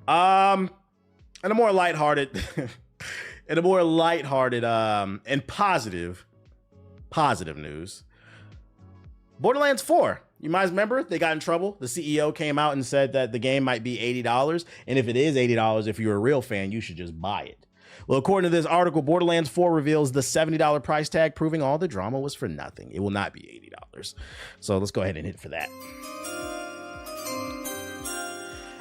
In a more lighthearted, and positive news, Borderlands 4. You might remember they got in trouble. The CEO came out and said that the game might be $80. And if it is $80, if you're a real fan, you should just buy it. Well, according to this article, Borderlands 4 reveals the $70 price tag, proving all the drama was for nothing. It will not be $80. So let's go ahead and hit for that.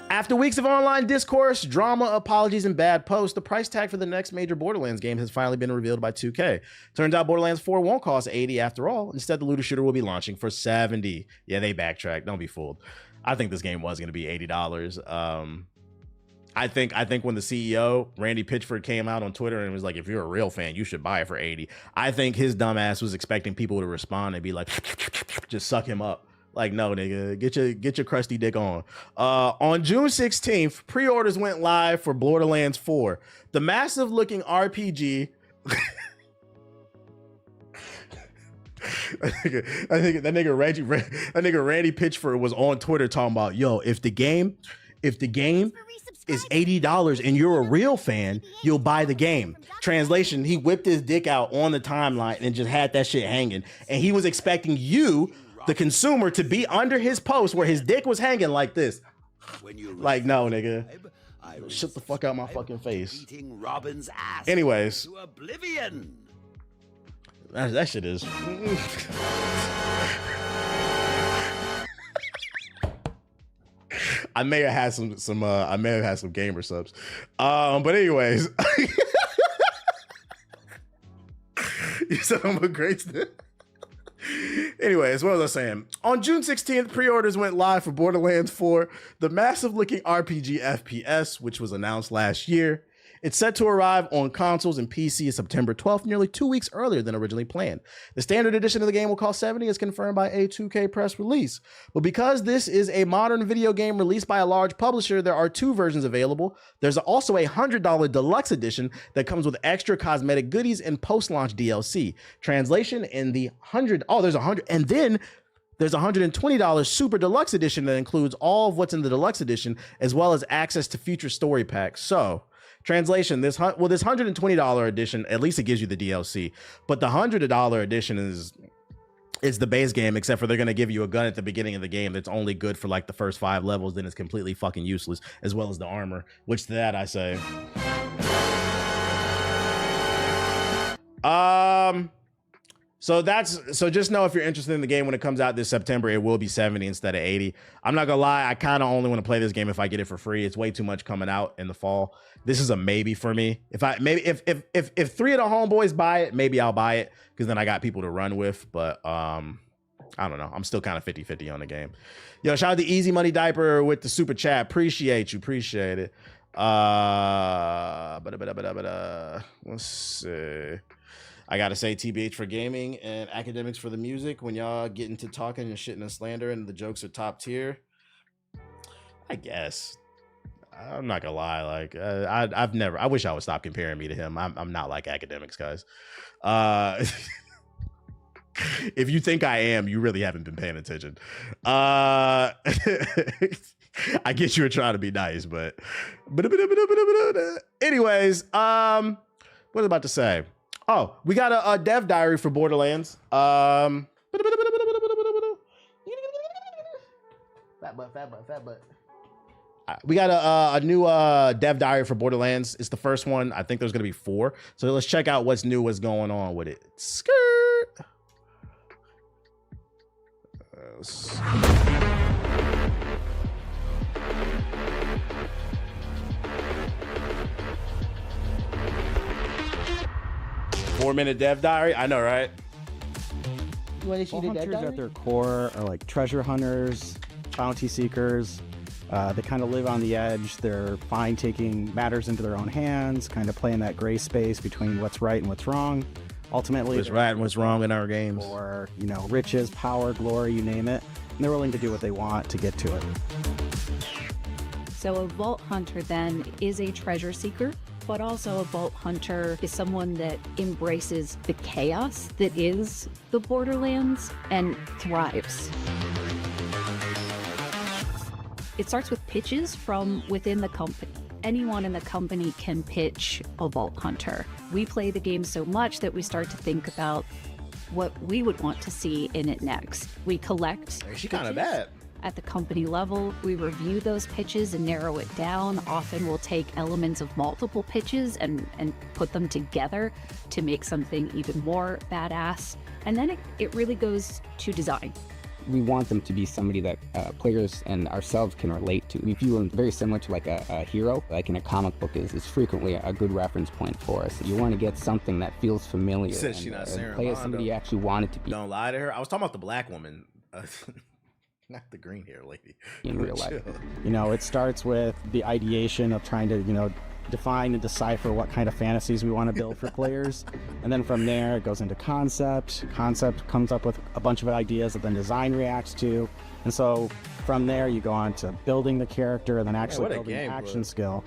After weeks of online discourse, drama, apologies, and bad posts, the price tag for the next major Borderlands game has finally been revealed by 2K. Turns out Borderlands 4 won't cost $80 after all. Instead, the looter shooter will be launching for $70. Yeah, they backtracked. Don't be fooled. I think this game was going to be $80. I think when the CEO, Randy Pitchford, came out on Twitter and was like, if you're a real fan, you should buy it for $80. I think his dumb ass was expecting people to respond and be like, just suck him up. Like, no, nigga, get your crusty dick on. On June 16th, pre-orders went live for Borderlands 4. The massive looking RPG. I think that nigga Randy Pitchford was on Twitter talking about, yo, if the game is $80 and you're a real fan, you'll buy the game. Translation, he whipped his dick out on the timeline and just had that shit hanging. And he was expecting you, the consumer, to be under his post where his dick was hanging like this. Like, no, nigga. Shut the fuck out my fucking face. Anyways. That shit is. I may have had some gamer subs. But anyways. You said I'm a great Anyways, what was I saying? On June 16th, pre-orders went live for Borderlands 4, the massive-looking RPG FPS, which was announced last year. It's set to arrive on consoles and PC September 12th, nearly 2 weeks earlier than originally planned. The standard edition of the game will cost $70, as confirmed by a 2K press release. But because this is a modern video game released by a large publisher, there are two versions available. There's also a $100 deluxe edition that comes with extra cosmetic goodies and post-launch DLC. Translation, in the there's a $120 super deluxe edition that includes all of what's in the deluxe edition, as well as access to future story packs. So, translation, this $120 edition, at least it gives you the DLC, but the $100 edition is the base game, except for they're going to give you a gun at the beginning of the game that's only good for like the first 5 levels, then it's completely fucking useless, as well as the armor, which to that I say. So just know, if you're interested in the game when it comes out this September, it will be $70 instead of $80. I'm not gonna lie, I kind of only want to play this game if I get it for free. It's way too much coming out in the fall. This is a maybe for me. If 3 of the homeboys buy it, maybe I'll buy it, because then I got people to run with. But I don't know. I'm still kind of 50-50 on the game. Yo, shout out to Easy Money Diaper with the super chat. Appreciate it. Let's see. I gotta say, TBH for gaming and academics for the music. When y'all get into talking and shitting and slander and the jokes are top tier, I guess. I'm not gonna lie, like I wish I would stop comparing me to him. I'm not like academics, guys. If you think I am, you really haven't been paying attention. I guess you were trying to be nice, but anyways, what was I about to say? Oh, we got a dev diary for Borderlands. Fat butt. We got a new dev diary for Borderlands. It's the first one. I think there's gonna be 4. So let's check out what's new, what's going on with it. Skirt. 4-minute dev diary. I know, right? Well, hunters at their core are like treasure hunters, bounty seekers. They kind of live on the edge. They're fine taking matters into their own hands, kind of playing that gray space between what's right and what's wrong. Ultimately, what's right and what's wrong in our games. Or, riches, power, glory, you name it. And they're willing to do what they want to get to it. So a vault hunter then is a treasure seeker, but also a vault hunter is someone that embraces the chaos that is the Borderlands and thrives. It starts with pitches from within the company. Anyone in the company can pitch a Vault Hunter. We play the game so much that we start to think about what we would want to see in it next. We collect She kind of bad. at the company level. We review those pitches and narrow it down. Often we'll take elements of multiple pitches and put them together to make something even more badass. And then it really goes to design. We want them to be somebody that players and ourselves can relate to. We view them very similar to like a hero, like in a comic book is frequently a good reference point for us. You want to get something that feels familiar Says and, she not and play as somebody you actually want it to be. Don't lie to her. I was talking about the black woman, not the green hair lady. In real life. You know, it starts with the ideation of trying to, you know, define and decipher what kind of fantasies we want to build for players. And then from there, it goes into concept. Concept comes up with a bunch of ideas that then design reacts to. And so from there, you go on to building the character and then actually building the action skill.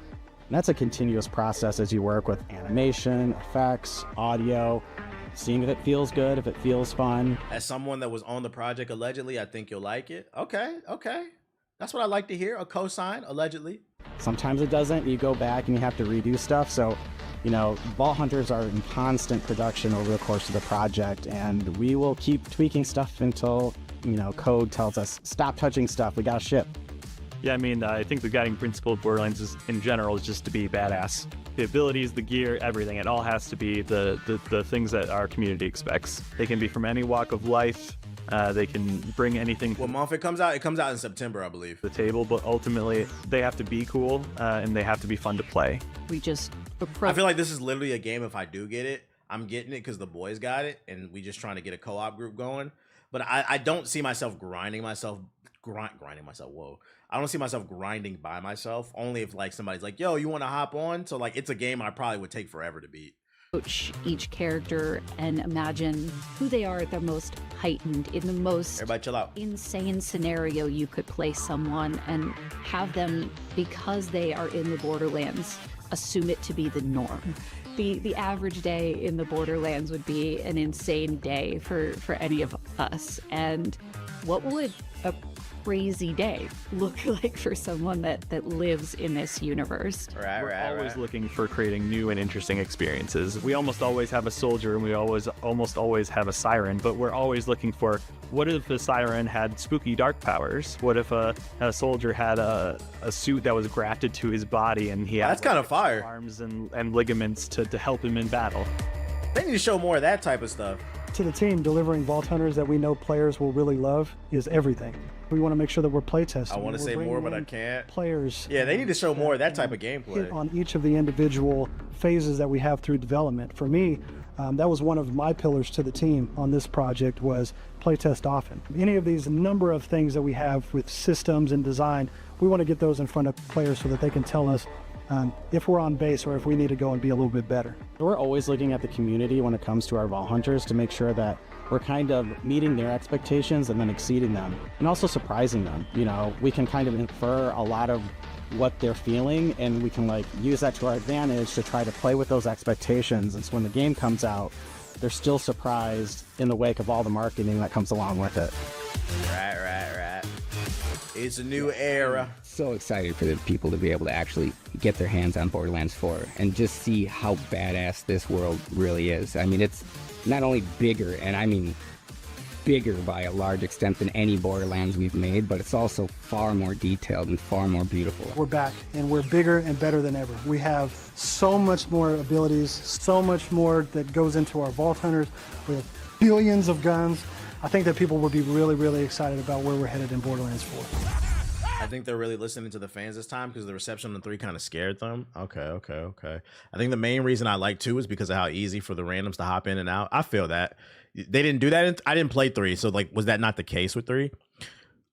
And that's a continuous process as you work with animation, effects, audio, seeing if it feels good, if it feels fun. As someone that was on the project allegedly, I think you'll like it. Okay. That's what I like to hear. A cosign, allegedly. Sometimes it doesn't. You go back and you have to redo stuff. So, you know, Vault Hunters are in constant production over the course of the project, and we will keep tweaking stuff until, you know, code tells us, stop touching stuff, we gotta ship. Yeah, I mean, I think the guiding principle of Borderlands in general is just to be badass. The abilities, the gear, everything, it all has to be the things that our community expects. They can be from any walk of life. They can bring anything. What month it comes out? It comes out in September, I believe. The table, but ultimately they have to be cool and they have to be fun to play. We just I feel like this is literally a game. If I do get it, I'm getting it because the boys got it, and we just trying to get a co-op group going. But I don't see myself grinding myself. Whoa. I don't see myself grinding by myself. Only if like somebody's like, yo, you want to hop on? So like it's a game I probably would take forever to beat. Coach each character and imagine who they are at their most heightened, in the most Everybody chill out. insane scenario you could place someone, and have them, because they are in the Borderlands, assume it to be the norm. The average day in the Borderlands would be an insane day for any of us. And what would a crazy day look like for someone that lives in this universe? We're always looking for creating new and interesting experiences. We almost always have a soldier and we almost always have a siren, but we're always looking for, what if a siren had spooky dark powers? What if a soldier had a suit that was grafted to his body and he had That's kind of fire. arms and ligaments to help him in battle? They need to show more of that type of stuff. To the team, delivering Vault Hunters that we know players will really love is everything. We want to make sure that we're playtesting. I want to say more, but I can't. Players. Yeah, they need to show more of that type of gameplay. Hit on each of the individual phases that we have through development. For me, that was one of my pillars to the team on this project, was playtest often. Any of these number of things that we have with systems and design, we want to get those in front of players so that they can tell us if we're on base or if we need to go and be a little bit better. We're always looking at the community when it comes to our Vault Hunters to make sure that we're kind of meeting their expectations and then exceeding them, and also surprising them. You know, we can kind of infer a lot of what they're feeling, and we can like use that to our advantage to try to play with those expectations. And so when the game comes out, they're still surprised in the wake of all the marketing that comes along with it. Right. It's a new era. So excited for the people to be able to actually get their hands on Borderlands 4 and just see how badass this world really is. I mean, it's not only bigger, and I mean bigger by a large extent than any Borderlands we've made, but it's also far more detailed and far more beautiful. We're back, and we're bigger and better than ever. We have so much more abilities, so much more that goes into our Vault Hunters. We have billions of guns. I think that people will be really, really excited about where we're headed in Borderlands 4. I think they're really listening to the fans this time because the reception on 3 kind of scared them. Okay. I think the main reason I like 2 is because of how easy for the randoms to hop in and out. I feel that. They didn't do that. I didn't play 3, so like, was that not the case with 3?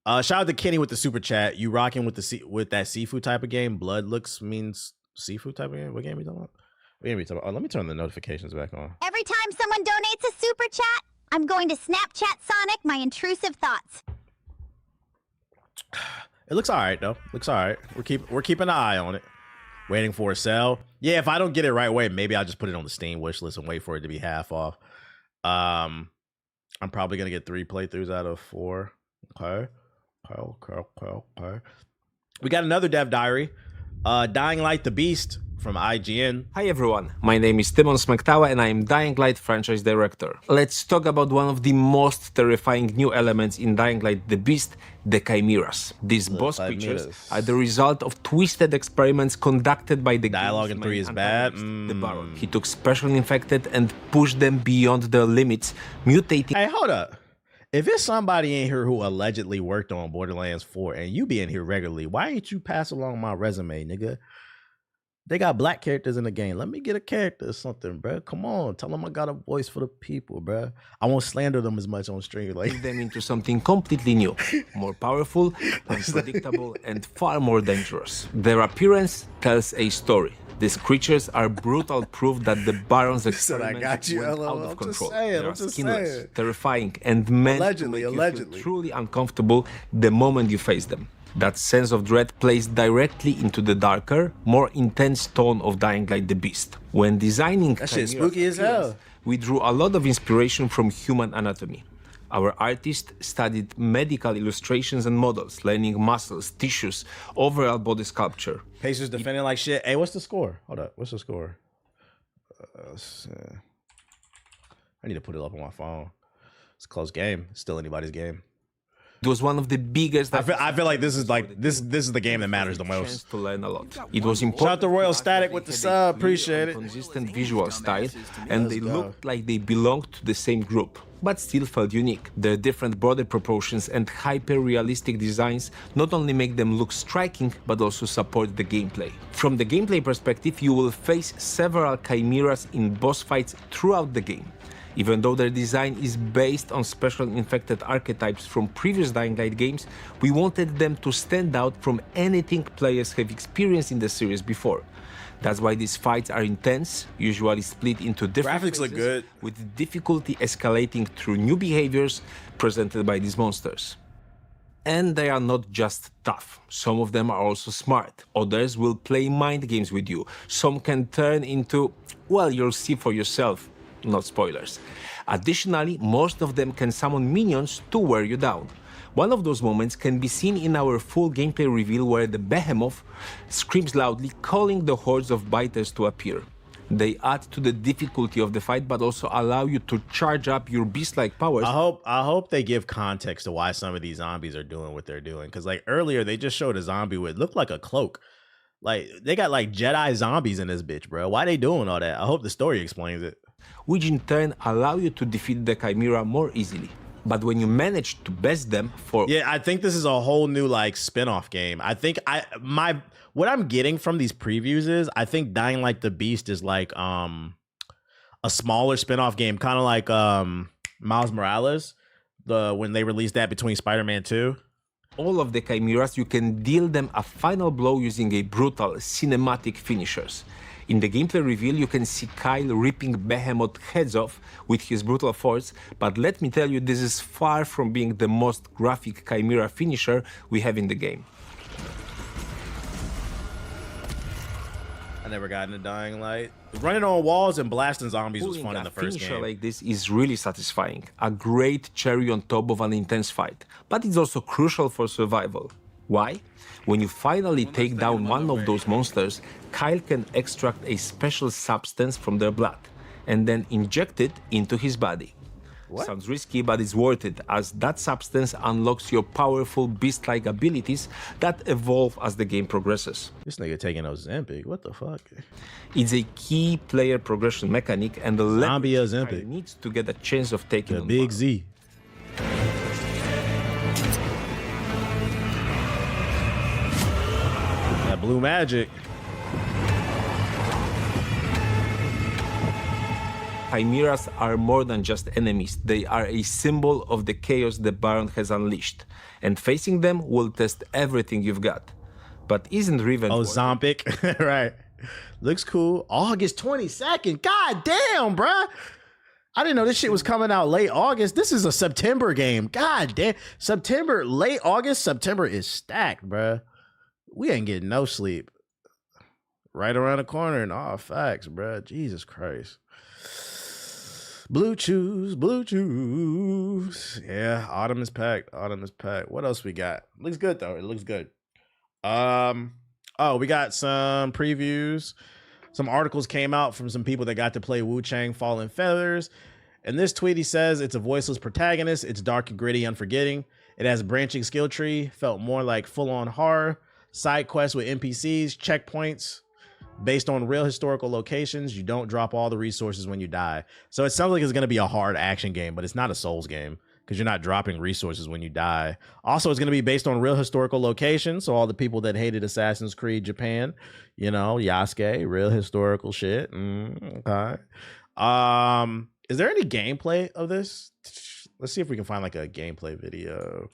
Shout out to Kenny with the super chat. You rocking with that seafood type of game? Blood looks means seafood type of game? What game are you talking about? What game are you talking about? Oh, let me turn the notifications back on. Every time someone donates a super chat, I'm going to Snapchat Sonic my intrusive thoughts. It looks all right though. Looks all right. We're keeping an eye on it. Waiting for a sale. Yeah, if I don't get it right away, maybe I'll just put it on the Steam wish list and wait for it to be half off. I'm probably gonna get 3 playthroughs out of 4. Okay. We got another dev diary. Dying Light the Beast from IGN. Hi everyone, my name is Timon Smektawa and I am Dying Light franchise director. Let's talk about one of the most terrifying new elements in Dying Light the Beast, the Chimeras. These boss creatures are the result of twisted experiments conducted by the dialogue in 3 is bad. The Baron. He took special infected and pushed them beyond their limits, mutating. Hey, hold up. If it's somebody in here who allegedly worked on Borderlands 4 and you be in here regularly, why ain't you pass along my resume, nigga? They got black characters in the game. Let me get a character or something, bro. Come on, tell them I got a voice for the people, bro. I won't slander them as much on stream. Like them into something completely new, more powerful, unpredictable, and far more dangerous. Their appearance tells a story. These creatures are brutal proof that the Baron's experiments went out of control. They are skinless, terrifying, and meant to make you feel truly uncomfortable the moment you face them. That sense of dread plays directly into the darker, more intense tone of Dying Light the Beast. When designing that shit's spooky as hell, we drew a lot of inspiration from human anatomy. Our artist studied medical illustrations and models, learning muscles, tissues, overall body sculpture. Pacers defending like shit. Hey, what's the score? Hold up, what's the score? I need to put it up on my phone. It's a close game. It's still anybody's game. It was one of the biggest. I feel like this is the game that matters the most. To learn a lot. It was important. Shout out to Royal Static with the sub. Appreciate it. Consistent visual style, and they looked like they belonged to the same group, but still felt unique. Their different body proportions and hyper-realistic designs not only make them look striking, but also support the gameplay. From the gameplay perspective, you will face several chimeras in boss fights throughout the game. Even though their design is based on special infected archetypes from previous Dying Light games, we wanted them to stand out from anything players have experienced in the series before. That's why these fights are intense, usually split into different graphics look good, with difficulty escalating through new behaviors presented by these monsters. And they are not just tough. Some of them are also smart. Others will play mind games with you. Some can turn into, well, you'll see for yourself. Not spoilers. Additionally, most of them can summon minions to wear you down. One of those moments can be seen in our full gameplay reveal where the behemoth screams loudly, calling the hordes of biters to appear. They add to the difficulty of the fight, but also allow you to charge up your beast-like powers. I hope they give context to why some of these zombies are doing what they're doing. Because like earlier, they just showed a zombie with looked like a cloak. Like they got like Jedi zombies in this bitch, bro. Why they doing all that? I hope the story explains it. Which in turn allow you to defeat the Chimera more easily. But when you manage to best them for... Yeah, I think this is a whole new like spin-off game. I think what I'm getting from these previews is I think Dying Light the Beast is like a smaller spin-off game, kind of like Miles Morales, when they released that between Spider-Man 2. All of the Chimeras, you can deal them a final blow using a brutal cinematic finishers. In the gameplay reveal, you can see Kyle ripping Behemoth heads off with his brutal force, but let me tell you, this is far from being the most graphic Chimera finisher we have in the game. I never got into Dying Light. Running on walls and blasting zombies was fun in the first game. A finisher like this is really satisfying, a great cherry on top of an intense fight, but it's also crucial for survival. Why? When you finally take down one of those monsters, Kyle can extract a special substance from their blood and then inject it into his body. What? Sounds risky, but it's worth it, as that substance unlocks your powerful beast-like abilities that evolve as the game progresses. This nigga taking Ozempic, what the fuck? It's a key player progression mechanic, and the zombie Ozempic needs to get a chance of taking the big Z. That blue magic. Chimeras are more than just enemies. They are a symbol of the chaos the Baron has unleashed. And facing them will test everything you've got. But isn't revenge Ozempic, right. Looks cool. August 22nd. God damn, bruh. I didn't know this shit was coming out late August. This is a September game. God damn. September, late August, September is stacked, bruh. We ain't getting no sleep. Right around the corner and all facts, bruh. Jesus Christ. Blue chews, blue chews. Yeah, autumn is packed. Autumn is packed. What else we got? Looks good though. It looks good. Oh, we got some previews. Some articles came out from some people that got to play Wu-Chang Fallen Feathers. In this tweet, he says, it's a voiceless protagonist. It's dark and gritty, unforgetting. It has a branching skill tree, felt more like full-on horror. Side quests with NPCs, checkpoints, based on real historical locations. You don't drop all the resources when you die. So it sounds like it's going to be a hard action game, but it's not a Souls game because you're not dropping resources when you die. Also, it's going to be based on real historical locations. So all the people that hated Assassin's Creed Japan, you know, Yasuke, real historical shit. Okay. Is there any gameplay of this? Let's see if we can find like a gameplay video.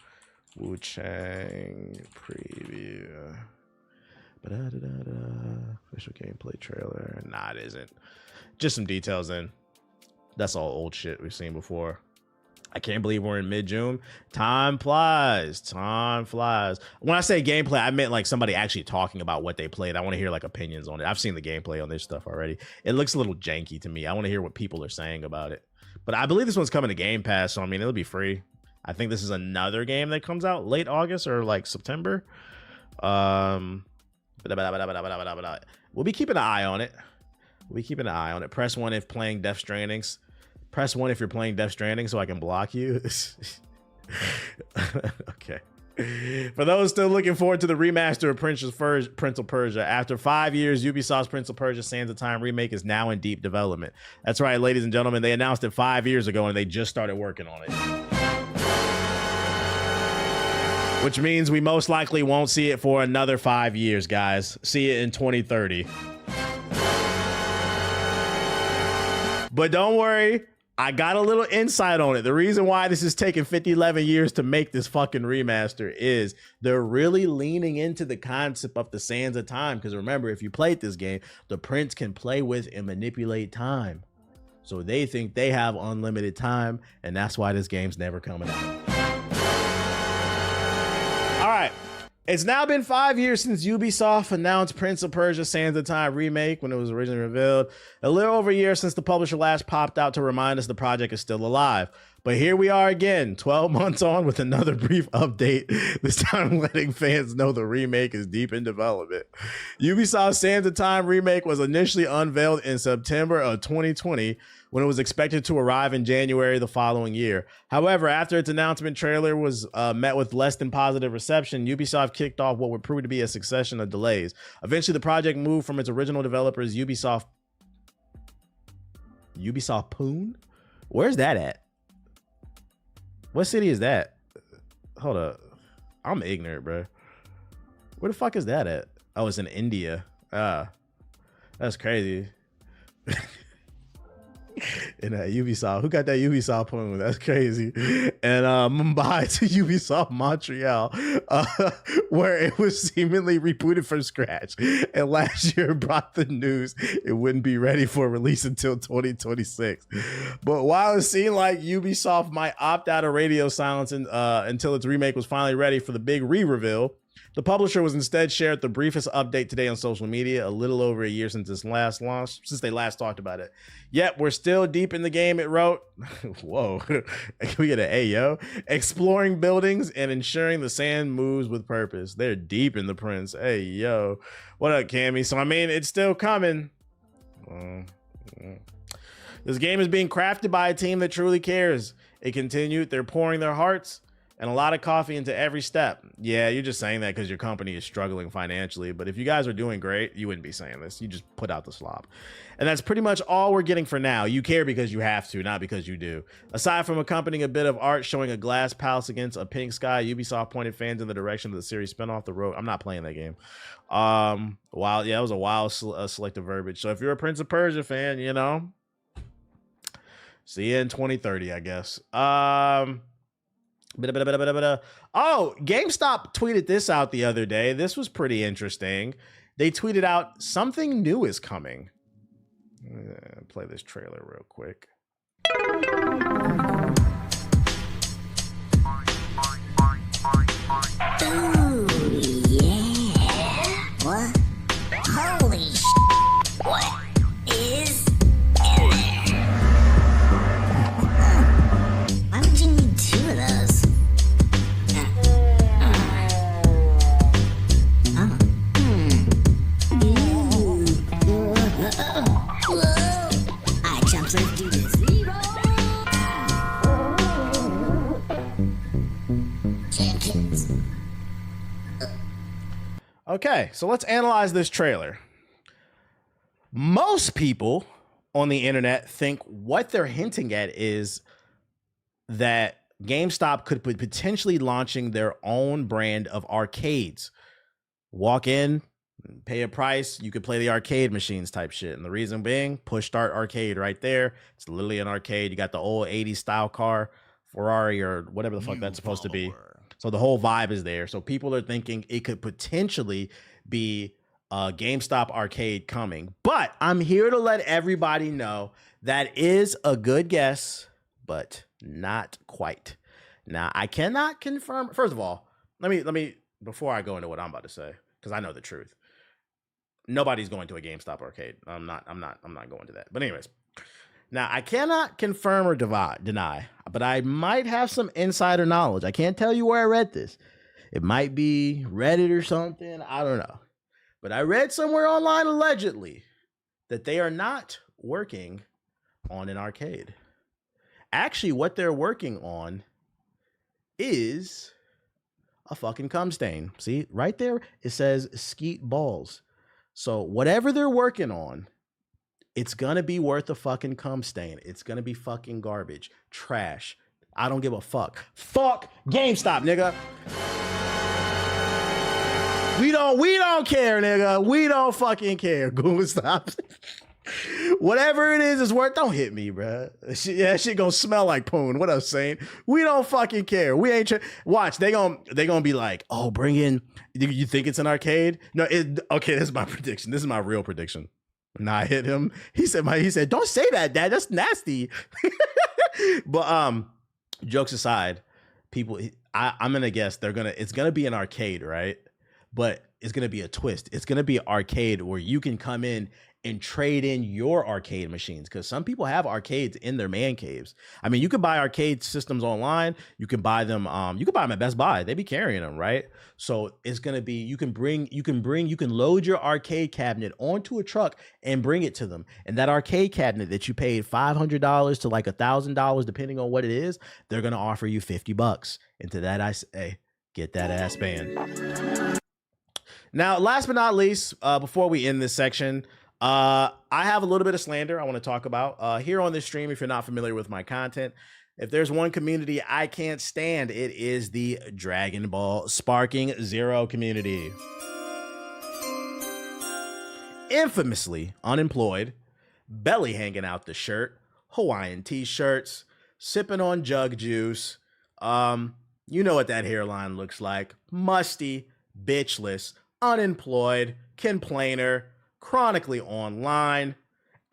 Wu-Chang preview. Official gameplay trailer. Nah, it isn't. Just some details in. That's all old shit we've seen before. I can't believe we're in mid-June. Time flies. Time flies. When I say gameplay, I meant like somebody actually talking about what they played. I want to hear like opinions on it. I've seen the gameplay on this stuff already. It looks a little janky to me. I want to hear what people are saying about it. But I believe this one's coming to Game Pass, so I mean, it'll be free. I think this is another game that comes out late August or like September. We'll be keeping an eye on it. We'll be keeping an eye on it. Press 1 if playing Death Strandings. Press 1 if you're playing Death Stranding so I can block you. Okay. For those still looking forward to the remaster of Prince of Persia, after 5 years, Ubisoft's Prince of Persia Sands of Time remake is now in deep development. That's right, ladies and gentlemen. They announced it 5 years ago and they just started working on it. Which means we most likely won't see it for another 5 years, guys. See it in 2030. But don't worry, I got a little insight on it. The reason why this is taking 11 years to make this fucking remaster is they're really leaning into the concept of the Sands of Time. Because remember, if you played this game, the prince can play with and manipulate time. So they think they have unlimited time, and that's why this game's never coming out. All right. It's now been 5 years since Ubisoft announced Prince of Persia Sands of Time remake when it was originally revealed. A little over a year since the publisher last popped out to remind us the project is still alive. But here we are again, 12 months on with another brief update, this time letting fans know the remake is deep in development. Ubisoft's Sands of Time remake was initially unveiled in September of 2020 when it was expected to arrive in January the following year. However, after its announcement trailer was met with less than positive reception, Ubisoft kicked off what would prove to be a succession of delays. Eventually, the project moved from its original developers, Ubisoft Poon? Where's that at? What city is that? Hold up. I'm ignorant, bro. Where the fuck is that at? Oh, it's in India. That's crazy. And Ubisoft, who got that Ubisoft point? That's crazy. And Mumbai to Ubisoft Montreal, where it was seemingly rebooted from scratch. And last year brought the news it wouldn't be ready for release until 2026. But while it seemed like Ubisoft might opt out of radio silence until its remake was finally ready for the big re-reveal, the publisher was instead shared the briefest update today on social media, a little over a year since its last launch, since they last talked about it. Yep, we're still deep in the game, it wrote. Whoa, can we get an Ayo? Exploring buildings and ensuring the sand moves with purpose. They're deep in the Prince. Hey, yo. What up, Cammy? So, I mean, it's still coming. This game is being crafted by a team that truly cares. It continued. They're pouring their hearts and a lot of coffee into every step. Yeah, you're just saying that because your company is struggling financially. But if you guys are doing great, you wouldn't be saying this. You just put out the slop. And that's pretty much all we're getting for now. You care because you have to, not because you do. Aside from accompanying a bit of art showing a glass palace against a pink sky, Ubisoft pointed fans in the direction of the series spinoff The Road. I'm not playing that game. Wild, yeah, it was a wild selective verbiage. So if you're a Prince of Persia fan, you know, see you in 2030, I guess. Oh, GameStop tweeted this out the other day. This was pretty interesting. They tweeted out something new is coming. Play this trailer real quick. Ooh, yeah. What? Holy shit. What is in there? Why would you need two of those? Oh, Okay, so let's analyze this trailer. Most people on the internet think what they're hinting at is that GameStop could be potentially launching their own brand of arcades. Walk in, pay a price, you could play the arcade machines type shit. And the reason being, push start arcade right there. It's literally an arcade. You got the old 80s style car, Ferrari or whatever the fuck that's supposed to be. So the whole vibe is there. So people are thinking it could potentially be a GameStop arcade coming. But I'm here to let everybody know that is a good guess, but not quite. Now, I cannot confirm. First of all, let me before I go into what I'm about to say, because I know the truth. Nobody's going to a GameStop arcade. I'm not going to that. But anyways, now I cannot confirm or deny, but I might have some insider knowledge. I can't tell you where I read this. It might be Reddit or something. I don't know. But I read somewhere online allegedly that they are not working on an arcade. Actually, what they're working on is a fucking cum stain. See, right there, it says Skeet Balls. So whatever they're working on, it's gonna be worth a fucking cum stain. It's gonna be fucking garbage, trash. I don't give a fuck. Fuck GameStop, nigga. We don't care, nigga. We don't fucking care. Google stop. Whatever it is worth. Don't hit me, bro. That shit gonna smell like poon. What I'm saying. We don't fucking care. We ain't. Watch. They gonna be like, oh, bring in. You think it's an arcade? No. Okay. This is my prediction. This is my real prediction. Nah, I hit him. He said, don't say that, Dad. That's nasty. But jokes aside, people. I'm gonna guess it's gonna be an arcade, right? But it's gonna be a twist. It's gonna be an arcade where you can come in and trade in your arcade machines, because some people have arcades in their man caves. I mean, you can buy arcade systems online. You can buy them. You can buy them at Best Buy. They be carrying them, right? So it's gonna be you can load your arcade cabinet onto a truck and bring it to them. And that arcade cabinet that you paid $500 to like $1,000, depending on what it is, they're gonna offer you $50. And to that I say, get that ass banned. Now, last but not least, before we end this section, I have a little bit of slander I want to talk about here on this stream. If you're not familiar with my content, if there's one community I can't stand, it is the Dragon Ball Sparking Zero community. Infamously unemployed, belly hanging out the shirt, Hawaiian t-shirts, sipping on jug juice. You know what that hairline looks like. Musty, bitchless, unemployed, complainer, chronically online,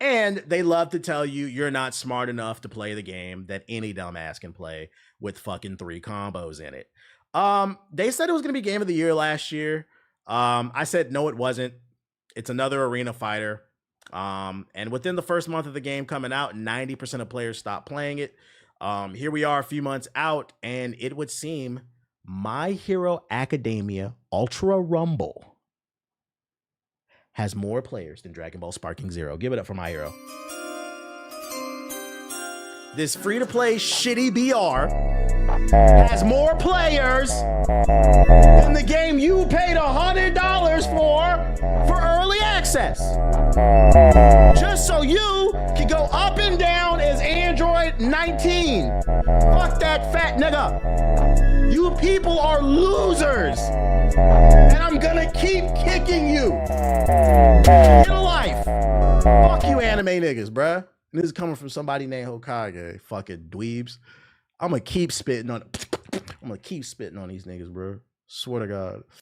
and they love to tell you you're not smart enough to play the game that any dumbass can play with fucking 3 combos in it. They said it was going to be Game of the Year last year. I said no, it wasn't. It's another arena fighter. And within the first month of the game coming out, 90% of players stopped playing it. Here we are a few months out, and it would seem My Hero Academia Ultra Rumble has more players than Dragon Ball Sparking Zero. Give it up for My Hero. This free-to-play shitty BR has more players than the game you paid $100 for early access. Just so you can go up and down as Android 19. Fuck that fat nigga. You people are losers. And I'm gonna keep kicking you. Get a life. Fuck you anime niggas, bruh. This is coming from somebody named Hokage. Fucking dweebs. I'm gonna keep spitting on these niggas, bro. Swear to God.